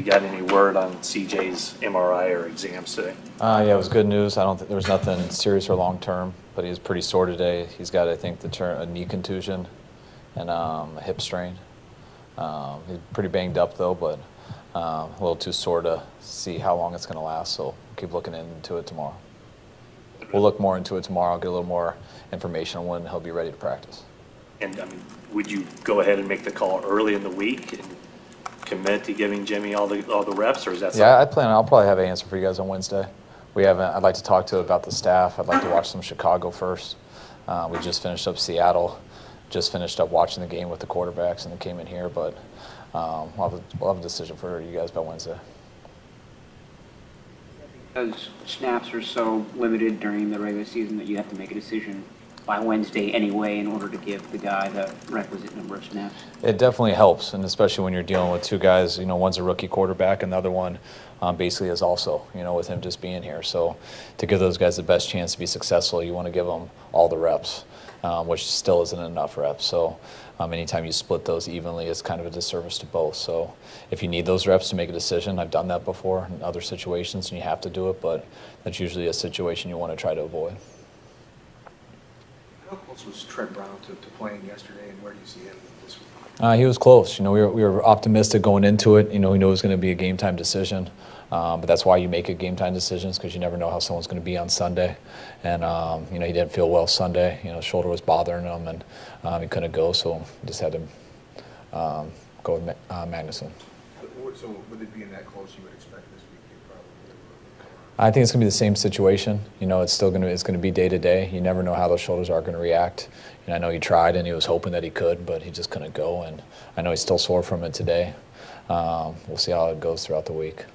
got any word on CJ's MRI or exams today? Yeah, it was good news. I don't think there was nothing serious or long term, but he was pretty sore today. He's got, I think, a knee contusion and a hip strain. He's pretty banged up though, but a little too sore to see how long it's going to last. So keep looking into it tomorrow. We'll look more into it tomorrow. Get a little more information on when he'll be ready to practice. And I mean, would you go ahead and make the call early in the week and commit to giving Jimmy all the reps, or is that something? Yeah, I'll probably have an answer for you guys on Wednesday. I'd like to talk to about the staff. I'd like to watch some Chicago first. We just finished up Seattle, just finished up watching the game with the quarterbacks, and then came in here. But we'll have a decision for you guys by Wednesday. Because snaps are so limited during the regular season that you have to make a decision by Wednesday anyway in order to give the guy the requisite number of snaps? It definitely helps, and especially when you're dealing with two guys, one's a rookie quarterback and the other one basically is also, with him just being here. So to give those guys the best chance to be successful, you want to give them all the reps, which still isn't enough reps. So anytime you split those evenly, it's kind of a disservice to both. So if you need those reps to make a decision, I've done that before in other situations, and you have to do it, but that's usually a situation you want to try to avoid. How close was Trent Brown to playing yesterday, and where do you see him this week? He was close. We were optimistic going into it. We knew it was going to be a game time decision, but that's why you make it game time decisions, because you never know how someone's going to be on Sunday. And he didn't feel well Sunday. Shoulder was bothering him, and he couldn't go, so just had to go with Magnuson. So would it be in that close you would expect this week? I think it's going to be the same situation. It's going to be day to day. You never know how those shoulders are going to react. And I know he tried and he was hoping that he could, but he just couldn't go. And I know he's still sore from it today. We'll see how it goes throughout the week.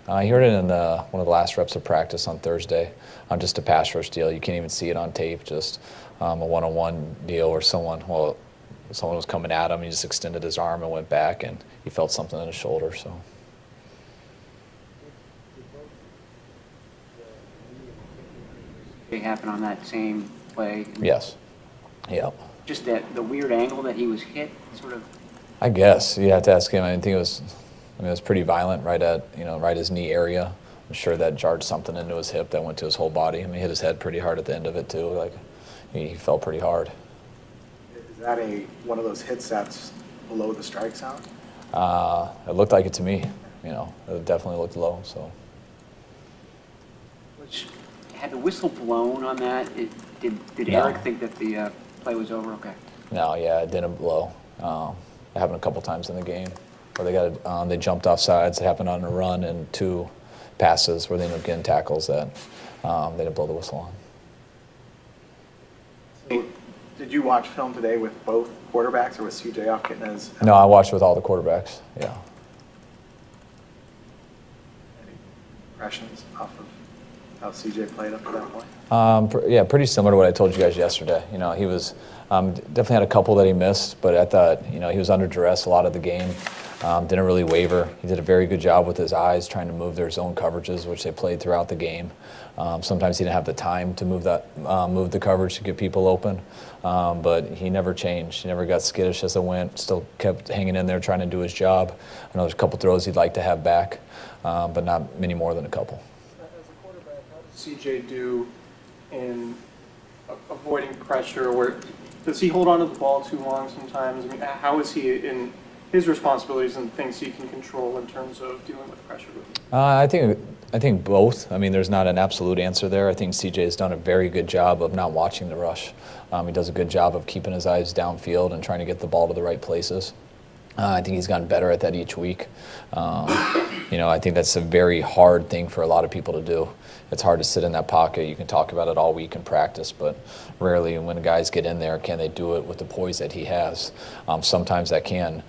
He heard it in one of the last reps of practice on Thursday on just a pass rush deal. You can't even see it on tape, just a one-on-one deal where someone was coming at him. He just extended his arm and went back, and he felt something in his shoulder. So. It happened on that same play? Yes. Yep. Just the weird angle that he was hit, sort of? I guess. You have to ask him. I think it was pretty violent right at, right his knee area. I'm sure that jarred something into his hip that went to his whole body. He hit his head pretty hard at the end of it, too. He fell pretty hard. Is that one of those hits that's below the strike zone? It looked like it to me. It definitely looked low, so. Had the whistle blown on that? Did No. Eric think that the play was over? Okay. No, yeah, it didn't blow. It happened a couple times in the game where they jumped off sides. It happened on a run and two passes where they ended up getting tackles that they didn't blow the whistle on. So, did you watch film today with both quarterbacks, or was CJ off getting his? No, I watched with all the quarterbacks, yeah. Any impressions off of how CJ played up to that point? Yeah, pretty similar to what I told you guys yesterday. He was definitely had a couple that he missed, but I thought he was under duress a lot of the game. Didn't really waver. He did a very good job with his eyes trying to move their zone coverages, which they played throughout the game. Sometimes he didn't have the time to move the coverage to get people open, but he never changed. He never got skittish as it went. Still kept hanging in there trying to do his job. I know there's a couple throws he'd like to have back, but not many more than a couple. As a quarterback, how does CJ do in avoiding pressure? Where does he hold on to the ball too long sometimes? I mean, how is he in his responsibilities and things he can control in terms of dealing with pressure? I think both. There's not an absolute answer there. I think CJ has done a very good job of not watching the rush. He does a good job of keeping his eyes downfield and trying to get the ball to the right places. I think he's gotten better at that each week. I think that's a very hard thing for a lot of people to do. It's hard to sit in that pocket. You can talk about it all week in practice, but rarely when guys get in there can they do it with the poise that he has. Sometimes that can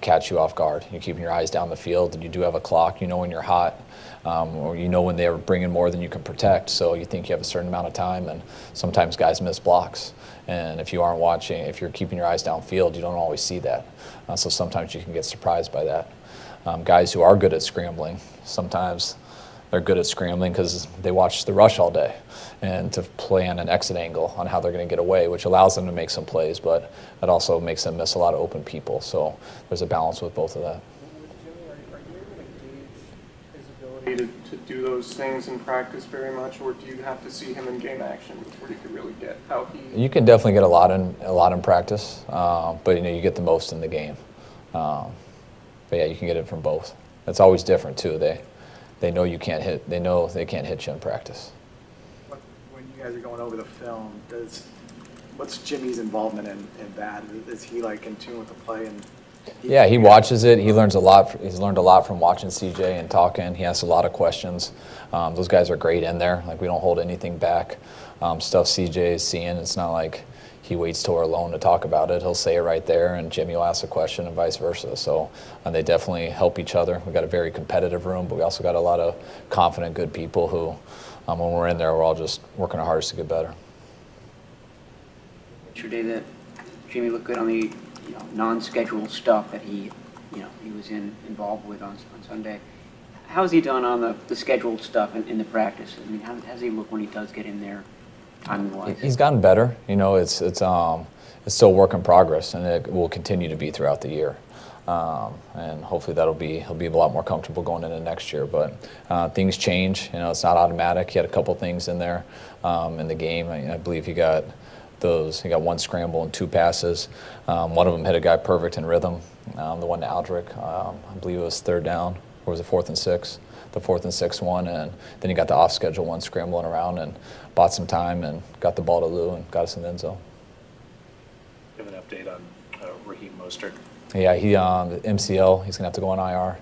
catch you off guard. You're keeping your eyes down the field, and you do have a clock. You know when you're hot, or you know when they're bringing more than you can protect, so you think you have a certain amount of time, and sometimes guys miss blocks. And if you aren't watching, if you're keeping your eyes downfield, you don't always see that. So sometimes you can get surprised by that. Guys who are good at scrambling, sometimes they're good at scrambling because they watch the rush all day and to plan an exit angle on how they're going to get away, which allows them to make some plays, but it also makes them miss a lot of open people. So there's a balance with both of that. ability to do those things in practice very much, or do you have to see him in game action before you can really get how he? You can definitely get a lot in practice, but you get the most in the game. But yeah, you can get it from both. It's always different too. They know you can't hit. They know they can't hit you in practice. When you guys are going over the film, what's Jimmy's involvement in that? Is he like in tune with the play and? Yeah, he watches it. He learns a lot. He's learned a lot from watching CJ and talking. He asks a lot of questions. Those guys are great in there. Like, we don't hold anything back. Stuff CJ is seeing, it's not like he waits till we're alone to talk about it. He'll say it right there, and Jimmy will ask a question and vice versa. So they definitely help each other. We've got a very competitive room, but we also got a lot of confident, good people who, when we're in there, we're all just working our hardest to get better. Yesterday that Jimmy looked good on the non-scheduled stuff that he was involved with on Sunday. How's he done on the scheduled stuff in the practice? I mean, how does he look when he does get in there, timing-wise? He's gotten better. It's still a work in progress, and it will continue to be throughout the year. And hopefully he'll be a lot more comfortable going into next year. But things change. It's not automatic. He had a couple things in there in the game. I believe he got one scramble and 2 passes. One of them hit a guy perfect in rhythm. The one to Aldrich, I believe it was 3rd down, or was it 4th and 6? The 4th and 6 one, and then he got the off-schedule one scrambling around and bought some time and got the ball to Lou and got us in the end zone. Give an update on Raheem Mostert. Yeah, he MCL, he's going to have to go on IR.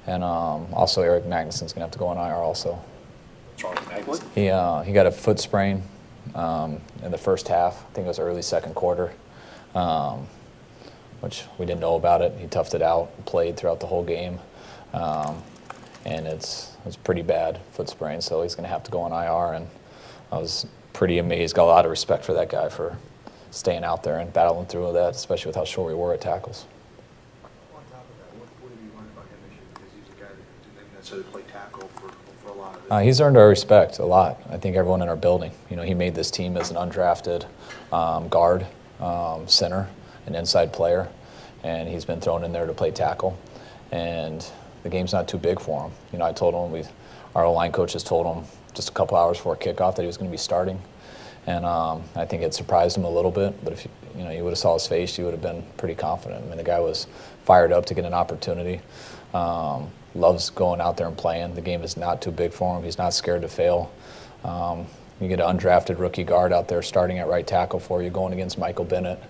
And also Eric Magnuson's going to have to go on IR also. What's wrong with Magnuson? He got a foot sprain in the first half. I think it was early second quarter, which we didn't know about it. He toughed it out, played throughout the whole game, and it's pretty bad foot sprain, so he's going to have to go on IR. And I was pretty amazed, got a lot of respect for that guy for staying out there and battling through that, especially with how short we were at tackles. On top of that, what have you learned about him this year? Because he's a guy that didn't necessarily play tackle for a lot of it. He's earned our respect a lot. I think everyone in our building. He made this team as an undrafted guard, center, an inside player, and he's been thrown in there to play tackle. And the game's not too big for him. I told him, our O-line coaches told him just a couple hours before kickoff that he was going to be starting. And I think it surprised him a little bit, but if you would have saw his face, you would have been pretty confident. I mean, the guy was fired up to get an opportunity. Loves going out there and playing. The game is not too big for him. He's not scared to fail. You get an undrafted rookie guard out there starting at right tackle for you, going against Michael Bennett,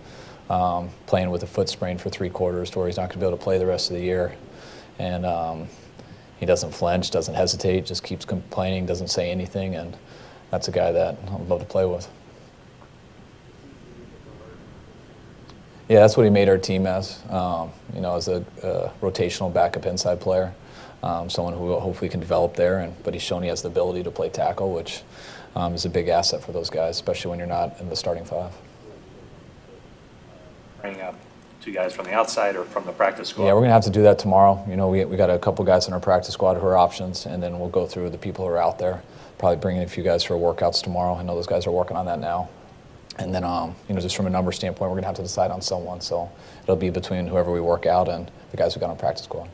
playing with a foot sprain for 3 quarters to where he's not going to be able to play the rest of the year. And he doesn't flinch, doesn't hesitate, just keeps complaining, doesn't say anything, and that's a guy that I'd love to play with. Yeah, that's what he made our team as, as a rotational backup inside player, someone who hopefully can develop there. But he's shown he has the ability to play tackle, which is a big asset for those guys, especially when you're not in the starting 5. Bringing up 2 guys from the outside or from the practice squad? Yeah, we're going to have to do that tomorrow. We got a couple guys in our practice squad who are options, and then we'll go through the people who are out there. Probably bring in a few guys for workouts tomorrow. I know those guys are working on that now. And then, just from a number standpoint, we're going to have to decide on someone. So it'll be between whoever we work out and the guys who got on practice squad.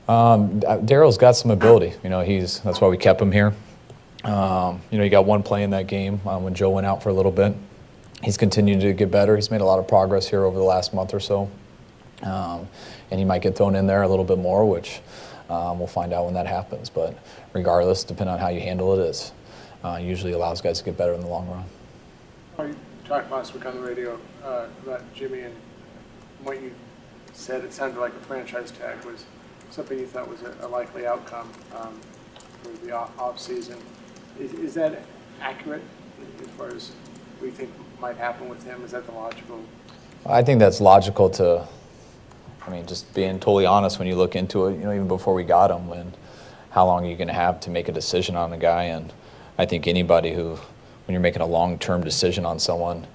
Daryl's got some ability. That's why we kept him here. He got one play in that game when Joe went out for a little bit. He's continued to get better. He's made a lot of progress here over the last month or so. And he might get thrown in there a little bit more, which we'll find out when that happens. But regardless, depending on how you handle it, it usually allows guys to get better in the long run. You talked last week on the radio about Jimmy, and what you said, it sounded like a franchise tag was something you thought was a likely outcome for the off season. Is that accurate as far as what you think might happen with him? Is that the logical? I think that's logical just being totally honest when you look into it, even before we got him, how long are you going to have to make a decision on a guy? And I think anybody when you're making a long-term decision on someone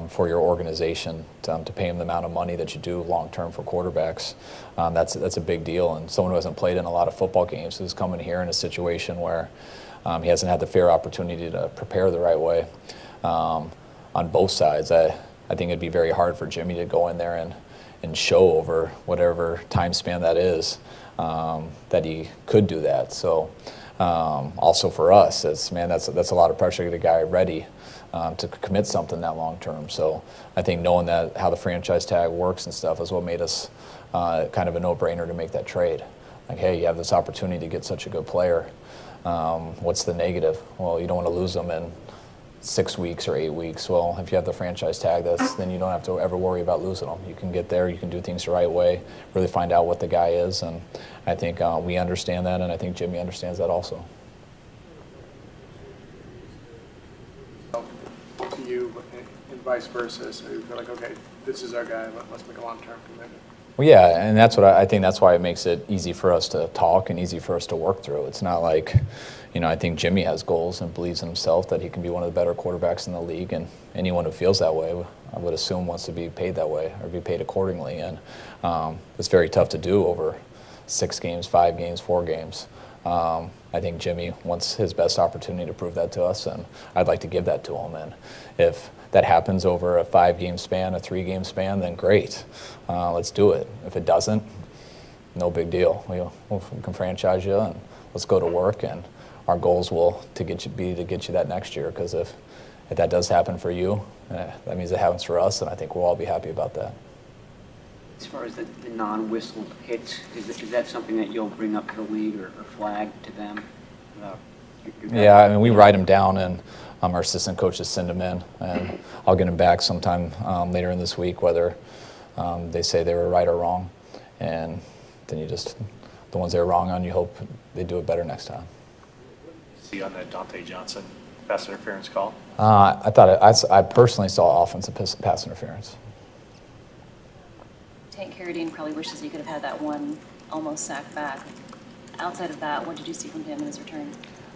for your organization to pay him the amount of money that you do long-term for quarterbacks, that's a big deal. And someone who hasn't played in a lot of football games who's coming here in a situation where he hasn't had the fair opportunity to prepare the right way on both sides. I think it'd be very hard for Jimmy to go in there and show over whatever time span that is that he could do that. So also for us, that's a lot of pressure to get a guy ready to commit something that long term. So I think knowing that how the franchise tag works and stuff is what made us kind of a no-brainer to make that trade. Like, hey, you have this opportunity to get such a good player. What's the negative? Well, you don't want to lose them in 6 weeks or 8 weeks. Well, if you have the franchise tag, then you don't have to ever worry about losing them. You can get there, you can do things the right way, really find out what the guy is, and I think we understand that, and I think Jimmy understands that also. To you and vice versa, so you feel like, okay, this is our guy, let's make a long-term commitment. Well, yeah, and that's what I think that's why it makes it easy for us to talk and easy for us to work through. It's not like, I think Jimmy has goals and believes in himself that he can be one of the better quarterbacks in the league, and anyone who feels that way, I would assume, wants to be paid that way or be paid accordingly. And it's very tough to do over 6 games, 5 games, 4 games. I think Jimmy wants his best opportunity to prove that to us, and I'd like to give that to him. And if that happens over a 5-game span, a 3-game span, then great. Let's do it. If it doesn't, no big deal. We can franchise you, and let's go to work. And our goals will to get you that next year. Because if that does happen for you, that means it happens for us, and I think we'll all be happy about that. As far as the non-whistled hits, is that something that you'll bring up to the league or flag to them? Yeah, I mean, we write them down, and our assistant coaches send them in, and I'll get them back sometime later in this week, whether they say they were right or wrong. And then the ones they're wrong on, you hope they do it better next time. See on that Dante Johnson pass interference call? I personally saw offensive pass interference. Tank Carradine probably wishes he could have had that one almost sack back. Outside of that, what did you see from him in his return?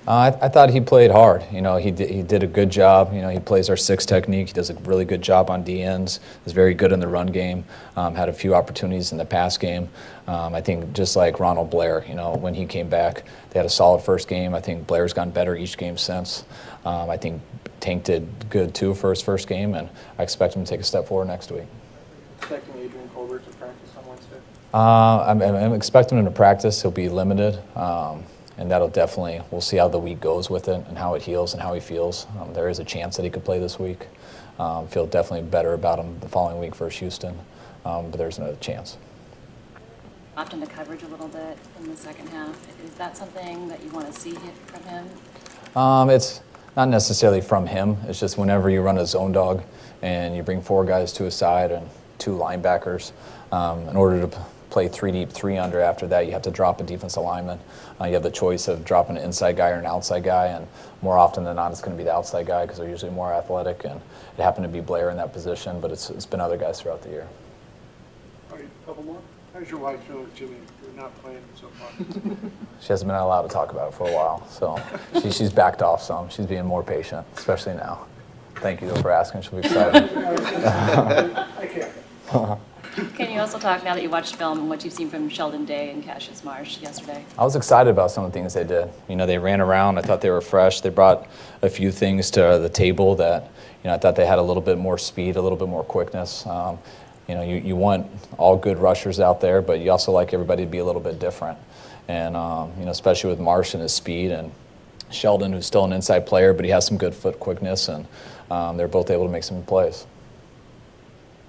I thought he played hard. He did a good job. He plays our 6 technique. He does a really good job on DNs. Is very good in the run game. Had a few opportunities in the pass game. I think just like Ronald Blair, when he came back, they had a solid first game. I think Blair's gotten better each game since. I think Tank did good too for his first game, and I expect him to take a step forward next week. Expecting Adrian Colbert to practice on Wednesday? I'm expecting him to practice. He'll be limited. And that'll definitely, we'll see how the week goes with it and how it heals and how he feels. There is a chance that he could play this week. Feel definitely better about him the following week versus Houston, but there's another chance. Dropped into coverage a little bit in the second half. Is that something that you want to see from him? It's not necessarily from him. It's just whenever you run a zone dog and you bring 4 guys to a side and 2 linebackers, in order to play 3 deep, 3 under. After that, you have to drop a defensive lineman. You have the choice of dropping an inside guy or an outside guy, and more often than not, it's going to be the outside guy because they're usually more athletic, and it happened to be Blair in that position, but it's been other guys throughout the year. All right, a couple more. How's your wife feel with Jimmy? You're not playing so far. She hasn't been allowed to talk about it for a while, so she's backed off some. She's being more patient, especially now. Thank you, though, for asking. She'll be excited. I can't. Can you also talk, now that you watched film, and what you've seen from Sheldon Day and Cassius Marsh yesterday? I was excited about some of the things they did. They ran around. I thought they were fresh. They brought a few things to the table that, I thought they had a little bit more speed, a little bit more quickness. You want all good rushers out there, but you also like everybody to be a little bit different. And, especially with Marsh and his speed, and Sheldon, who's still an inside player, but he has some good foot quickness, and they're both able to make some plays.